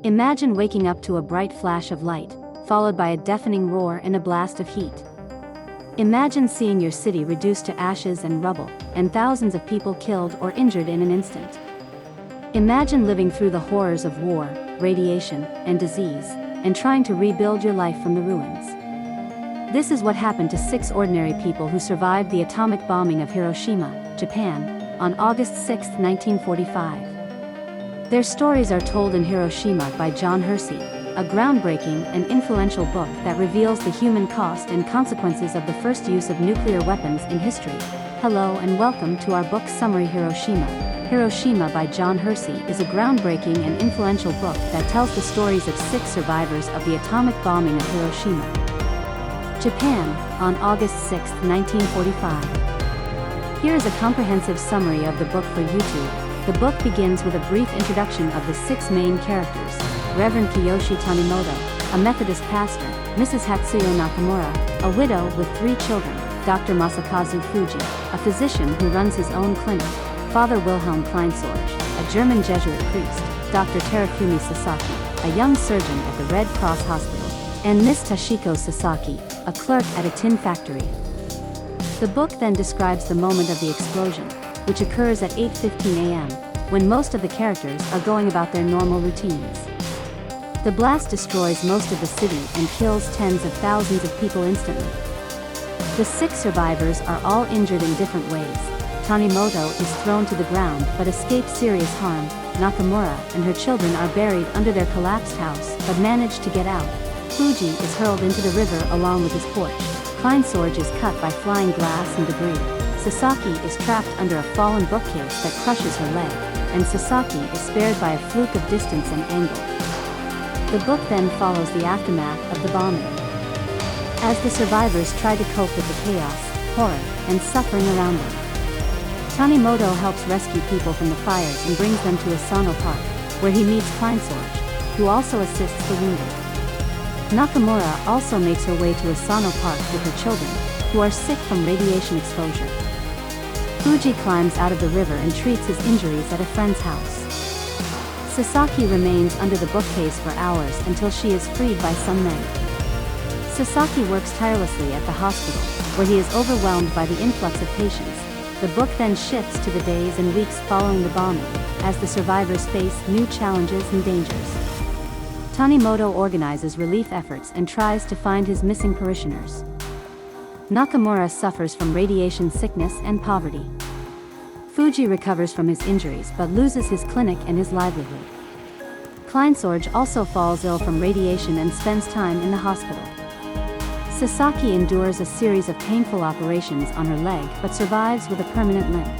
Imagine waking up to a bright flash of light, followed by a deafening roar and a blast of heat. Imagine seeing your city reduced to ashes and rubble, and thousands of people killed or injured in an instant. Imagine living through the horrors of war, radiation, and disease, and trying to rebuild your life from the ruins. This is what happened to 6 ordinary people who survived the atomic bombing of Hiroshima, Japan, on August 6, 1945. Their stories are told in Hiroshima by John Hersey, a groundbreaking and influential book that reveals the human cost and consequences of the first use of nuclear weapons in history. Hello and welcome to our book summary. Hiroshima by John Hersey is a groundbreaking and influential book that tells the stories of 6 survivors of the atomic bombing of Hiroshima, Japan, on August 6, 1945. Here is a comprehensive summary of the book for YouTube. The book begins with a brief introduction of the 6 main characters: Reverend Kiyoshi Tanimoto, a Methodist pastor; Mrs. Hatsuyo Nakamura, a widow with 3 children; Dr. Masakazu Fuji, a physician who runs his own clinic; Father Wilhelm Kleinsorge, a German Jesuit priest; Dr. Terafumi Sasaki, a young surgeon at the Red Cross Hospital; and Miss Toshiko Sasaki, a clerk at a tin factory. The book then describes the moment of the explosion, which occurs at 8:15 a.m., when most of the characters are going about their normal routines. The blast destroys most of the city and kills tens of thousands of people instantly. The 6 survivors are all injured in different ways. Tanimoto is thrown to the ground but escapes serious harm. Nakamura and her children are buried under their collapsed house but manage to get out. Fuji is hurled into the river along with his porch. Kleinsorge is cut by flying glass and debris. Sasaki is trapped under a fallen bookcase that crushes her leg, and Sasaki is spared by a fluke of distance and angle. The book then follows the aftermath of the bombing, as the survivors try to cope with the chaos, horror, and suffering around them. Tanimoto helps rescue people from the fires and brings them to Asano Park, where he meets Kleinsorge, who also assists the wounded. Nakamura also makes her way to Asano Park with her children, who are sick from radiation exposure. Fuji climbs out of the river and treats his injuries at a friend's house. Sasaki remains under the bookcase for hours until she is freed by some men. Sasaki works tirelessly at the hospital, where he is overwhelmed by the influx of patients. The book then shifts to the days and weeks following the bombing, as the survivors face new challenges and dangers. Tanimoto organizes relief efforts and tries to find his missing parishioners. Nakamura suffers from radiation sickness and poverty. Fuji recovers from his injuries but loses his clinic and his livelihood. Kleinsorge also falls ill from radiation and spends time in the hospital. Sasaki endures a series of painful operations on her leg but survives with a permanent limp.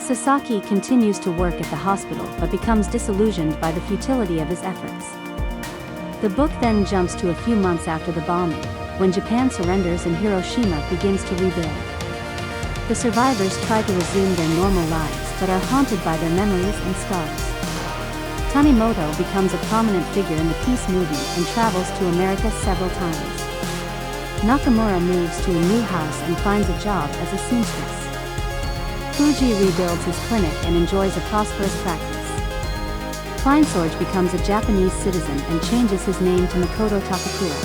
Sasaki continues to work at the hospital but becomes disillusioned by the futility of his efforts. The book then jumps to a few months after the bombing, when Japan surrenders and Hiroshima begins to rebuild. The survivors try to resume their normal lives but are haunted by their memories and scars. Tanimoto becomes a prominent figure in the peace movement and travels to America several times. Nakamura moves to a new house and finds a job as a seamstress. Fuji rebuilds his clinic and enjoys a prosperous practice. Kleinsorge becomes a Japanese citizen and changes his name to Makoto Takakura.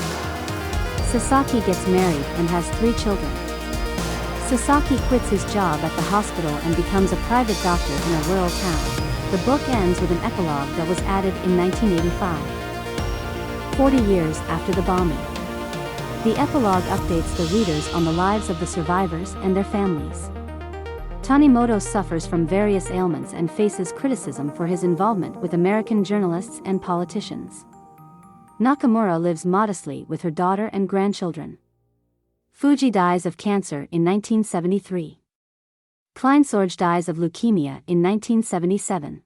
Sasaki gets married and has 3 children. Sasaki quits his job at the hospital and becomes a private doctor in a rural town. The book ends with an epilogue that was added in 1985, 40 years after the bombing. The epilogue updates the readers on the lives of the survivors and their families. Tanimoto suffers from various ailments and faces criticism for his involvement with American journalists and politicians. Nakamura lives modestly with her daughter and grandchildren. Fuji dies of cancer in 1973. Kleinsorge dies of leukemia in 1977.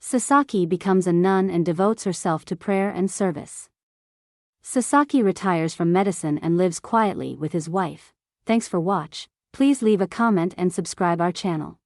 Sasaki becomes a nun and devotes herself to prayer and service. Sasaki retires from medicine and lives quietly with his wife. Thanks for watch. Please leave a comment and subscribe our channel.